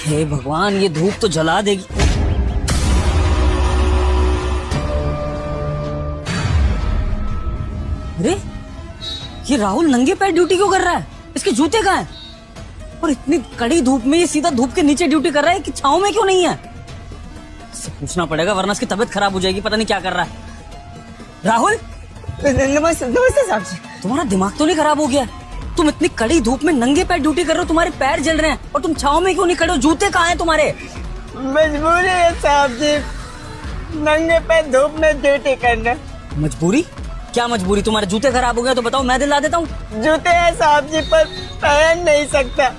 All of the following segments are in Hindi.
हे भगवान, ये धूप तो जला देगी। अरे ये राहुल नंगे पैर ड्यूटी क्यों कर रहा है? इसके जूते कहाँ हैं? और इतनी कड़ी धूप में ये सीधा धूप के नीचे ड्यूटी कर रहा है कि छांव में क्यों नहीं है? इससे पूछना पड़ेगा वरना इसकी तबीयत खराब हो जाएगी। पता नहीं क्या कर रहा है। राहुल, नमस्ते नमस्ते साहब जी। तुम्हारा दिमाग तो नहीं खराब हो गया? तुम इतनी कड़ी धूप में नंगे पैर ड्यूटी कर रहे हो, तुम्हारे पैर जल रहे हैं और तुम छांव में क्यों नहीं खड़े हो? जूते कहाँ हैं तुम्हारे? मजबूरी है साहब जी, नंगे पैर धूप में ड्यूटी करना। मजबूरी? क्या मजबूरी? तुम्हारे जूते खराब हो गए तो बताओ, मैं दिला देता हूँ। जूते हैं साहब जी पर पहन नहीं सकता।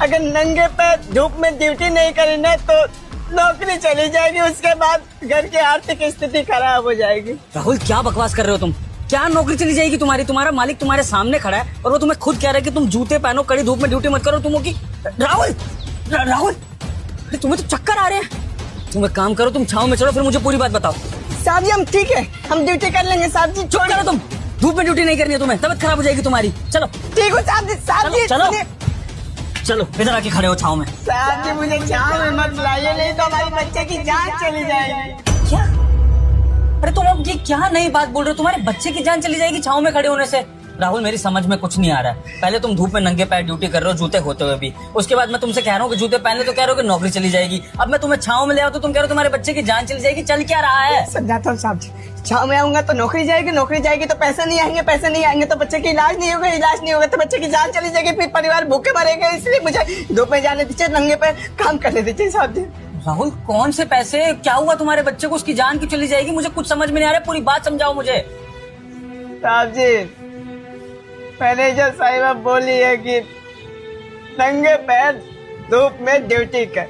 अगर नंगे पैर धूप में ड्यूटी नहीं करी ना तो नौकरी चली जाएगी, उसके बाद घर की आर्थिक स्थिति खराब हो जाएगी। राहुल, क्या बकवास कर रहे हो तुम? क्या नौकरी चली जाएगी तुम्हारी? तुम्हारा मालिक तुम्हारे सामने खड़ा है और वो तुम्हें खुद कह रहा है कि तुम जूते पहनो, कड़ी धूप में ड्यूटी मत करो। तुम हो कि राहुल, राहुल, अरे तुम्हें तो चक्कर आ रहे हैं। तुम एक काम करो, तुम छांव में चलो, फिर मुझे पूरी बात बताओ। साहब जी हम ठीक है, हम ड्यूटी कर लेंगे साहब जी। चुप करो तुम, धूप में ड्यूटी नहीं करनी है तुम्हें, तबीयत खराब हो जाएगी तुम्हारी। चलो ठीक हो साहब जी। साहब जी चलो चलो, इधर आके खड़े हो छांव में। साहब जी मुझे छांव में मत लाइए, नहीं तो हमारे बच्चे की जान चली जाएगी। क्या? अरे तुम अब ये क्या नई बात बोल रहे हो? तुम्हारे बच्चे की जान चली जाएगी छांव में खड़े होने से? राहुल, मेरी समझ में कुछ नहीं आ रहा है। पहले तुम धूप में नंगे पैर ड्यूटी कर रहे हो जूते होते हुए भी, उसके बाद मैं तुमसे कह रहा हूँ कि जूते पहन ले तो कह रहे हो कि नौकरी चली जाएगी। अब मैं तुम्हें छांव में ले आऊं तो तुम कह रहे हो तुम्हारे बच्चे की जान चली जाएगी। चल क्या रहा है? समझाता हूँ साहब जी, छांव में आऊंगा तो नौकरी जाएगी, नौकरी जाएगी तो पैसे नहीं आएंगे, पैसे नहीं आएंगे तो बच्चे की इलाज नहीं होगा, इलाज नहीं होगा तो बच्चे की जान चली जाएगी, फिर परिवार भूखे मरेगा। इसलिए मुझे धूप में जाने दीजिए, नंगे पैर काम करने दीजिए साहब जी। राहुल, कौन से पैसे? क्या हुआ तुम्हारे बच्चे को? उसकी जान क्यों चली जाएगी? मुझे कुछ समझ में नहीं आ रहा है, पूरी बात समझाओ मुझे। साहब जी मैनेजर साहिबा बोली है कि नंगे पैर धूप में ड्यूटी कर।